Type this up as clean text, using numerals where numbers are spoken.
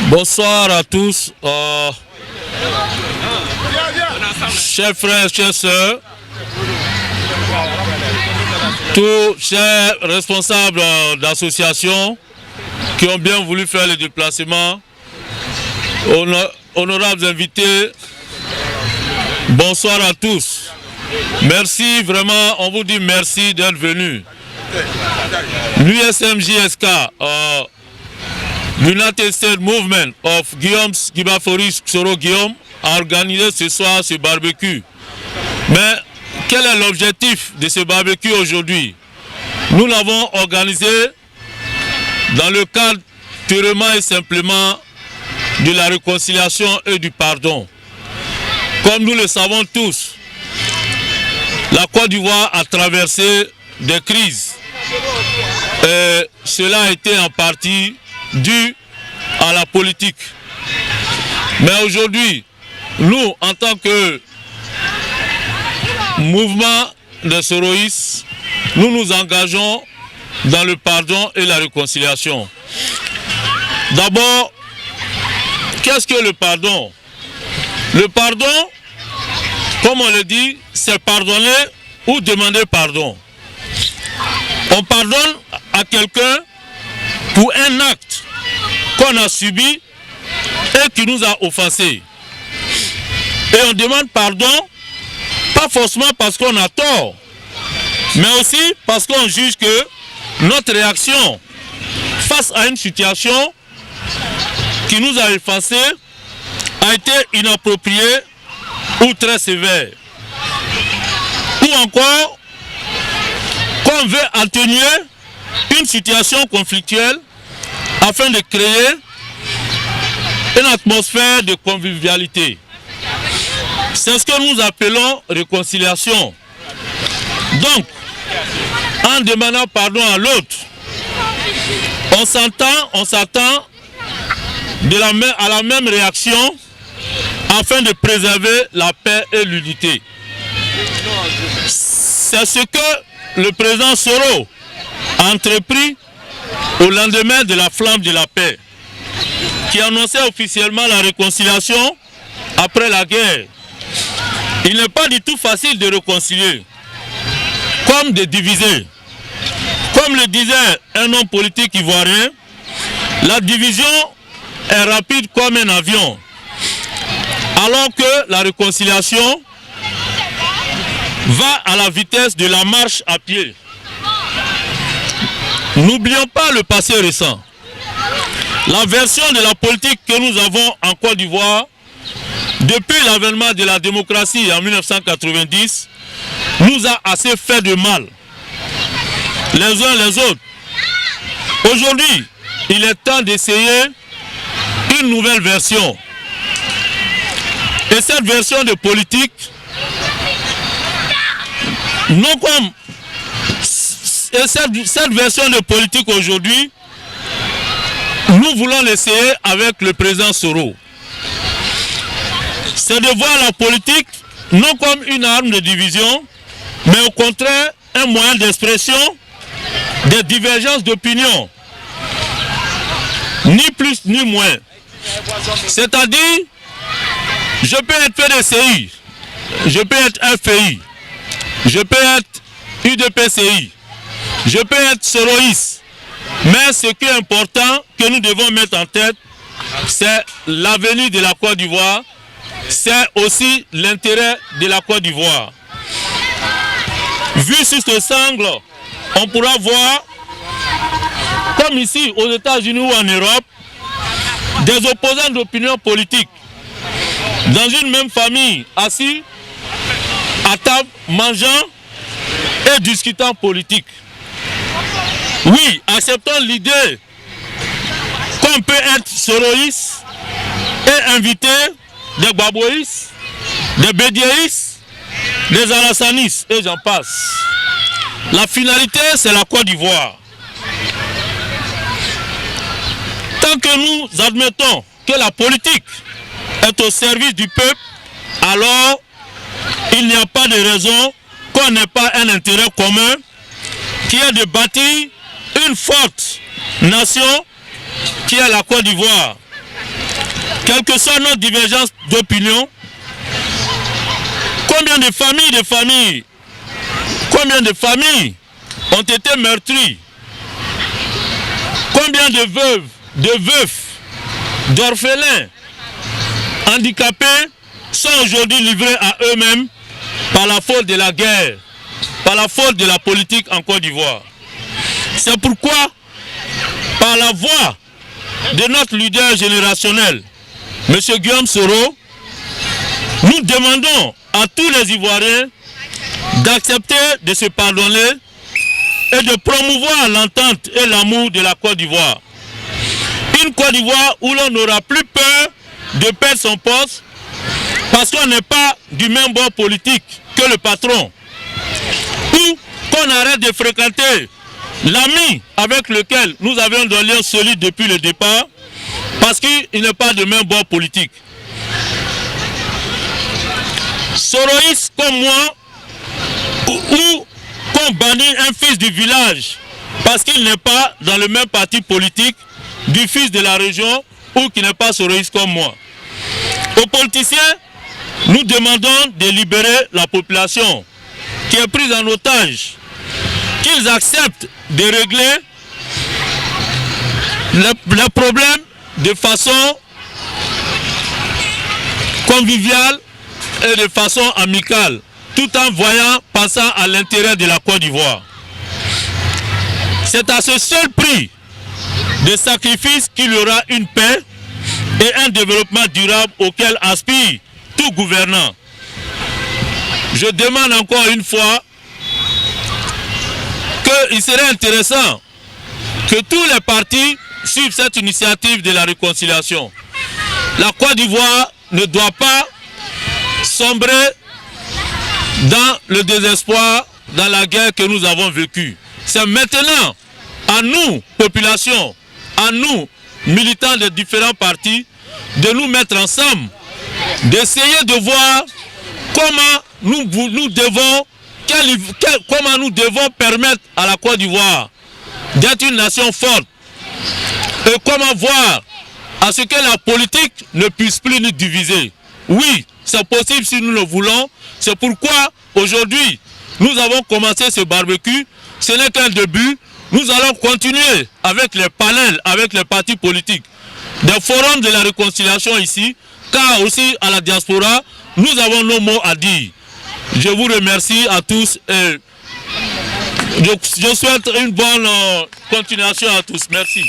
Bonsoir à tous, chers frères, chers sœurs, tous chers responsables d'associations qui ont bien voulu faire le déplacement, honorables invités, bonsoir à tous. Merci vraiment, on vous dit merci d'être venus. L'USMJSK, United States Movement of Guillaume Gibaforis Soro Guillaume, a organisé ce soir ce barbecue. Mais quel est l'objectif de ce barbecue aujourd'hui? Nous l'avons organisé dans le cadre purement et simplement de la réconciliation et du pardon. Comme nous le savons tous, la Côte d'Ivoire a traversé des crises. Et cela a été en partie dû à la politique. Mais aujourd'hui, nous, en tant que mouvement de soroïstes, nous nous engageons dans le pardon et la réconciliation. D'abord, qu'est-ce que le pardon? Le pardon, comme on le dit, c'est pardonner ou demander pardon. On pardonne à quelqu'un pour un acte qu'on a subi et qui nous a offensés. Et on demande pardon, pas forcément parce qu'on a tort, mais aussi parce qu'on juge que notre réaction face à une situation qui nous a offensés a été inappropriée ou très sévère. Ou encore, qu'on veut atténuer une situation conflictuelle afin de créer une atmosphère de convivialité. C'est ce que nous appelons réconciliation. Donc, en demandant pardon à l'autre, on s'attend à la même réaction afin de préserver la paix et l'unité. C'est ce que le président Soro a entrepris au lendemain de la flamme de la paix, qui annonçait officiellement la réconciliation après la guerre. Il n'est pas du tout facile de réconcilier, comme de diviser. Comme le disait un homme politique ivoirien, la division est rapide comme un avion, alors que la réconciliation va à la vitesse de la marche à pied. N'oublions pas le passé récent. La version de la politique que nous avons en Côte d'Ivoire, depuis l'avènement de la démocratie en 1990, nous a assez fait de mal, les uns les autres. Aujourd'hui, il est temps d'essayer une nouvelle version. Et cette version de politique, non comme cette version de politique aujourd'hui, nous voulons l'essayer avec le président Soro. C'est de voir la politique non comme une arme de division, mais au contraire un moyen d'expression des divergences d'opinion, ni plus ni moins. C'est-à-dire, je peux être PDCI, je peux être FPI, je peux être UDPCI, je peux être soroïste, mais ce qui est important que nous devons mettre en tête, c'est l'avenir de la Côte d'Ivoire, c'est aussi l'intérêt de la Côte d'Ivoire. Vu sur ce angle, on pourra voir, comme ici aux États-Unis ou en Europe, des opposants d'opinion politique dans une même famille, assis à table, mangeant et discutant politique. Oui, acceptons l'idée qu'on peut être soroïste et inviter des Gbagboïstes, des Bédiéistes, des Alassanistes et j'en passe. La finalité, c'est la Côte d'Ivoire. Tant que nous admettons que la politique est au service du peuple, alors il n'y a pas de raison qu'on n'ait pas un intérêt commun qui est de bâtir une forte nation qui est la Côte d'Ivoire. Quelle que soit notre divergence d'opinion, combien de familles ont été meurtries, combien de veuves, de veufs, d'orphelins, handicapés sont aujourd'hui livrés à eux-mêmes par la faute de la guerre, par la faute de la politique en Côte d'Ivoire. C'est pourquoi, par la voix de notre leader générationnel, M. Guillaume Soro, nous demandons à tous les Ivoiriens d'accepter de se pardonner et de promouvoir l'entente et l'amour de la Côte d'Ivoire. Une Côte d'Ivoire où l'on n'aura plus peur de perdre son poste parce qu'on n'est pas du même bord politique que le patron. Ou qu'on arrête de fréquenter l'ami avec lequel nous avions des liens solides depuis le départ parce qu'il n'est pas de même bord politique. Soroïs comme moi, ou qu'on bannit un fils du village parce qu'il n'est pas dans le même parti politique du fils de la région ou qui n'est pas soroïs comme moi. Aux politiciens, nous demandons de libérer la population qui est prise en otage, qu'ils acceptent de régler les problèmes de façon conviviale et de façon amicale, tout en pensant à l'intérêt de la Côte d'Ivoire. C'est à ce seul prix de sacrifice qu'il y aura une paix et un développement durable auquel aspire tout gouvernant. Je demande encore une fois qu'il serait intéressant que tous les partis suivent cette initiative de la réconciliation. La Côte d'Ivoire ne doit pas sombrer dans le désespoir, dans la guerre que nous avons vécue. C'est maintenant à nous, population, à nous, militants des différents partis, de nous mettre ensemble, d'essayer de voir comment nous devons permettre à la Côte d'Ivoire d'être une nation forte et comment voir à ce que la politique ne puisse plus nous diviser. Oui, c'est possible si nous le voulons. C'est pourquoi aujourd'hui, nous avons commencé ce barbecue. Ce n'est qu'un début. Nous allons continuer avec les panels, avec les partis politiques, des forums de la réconciliation ici, car aussi à la diaspora, nous avons nos mots à dire. Je vous remercie à tous et je souhaite une bonne continuation à tous. Merci.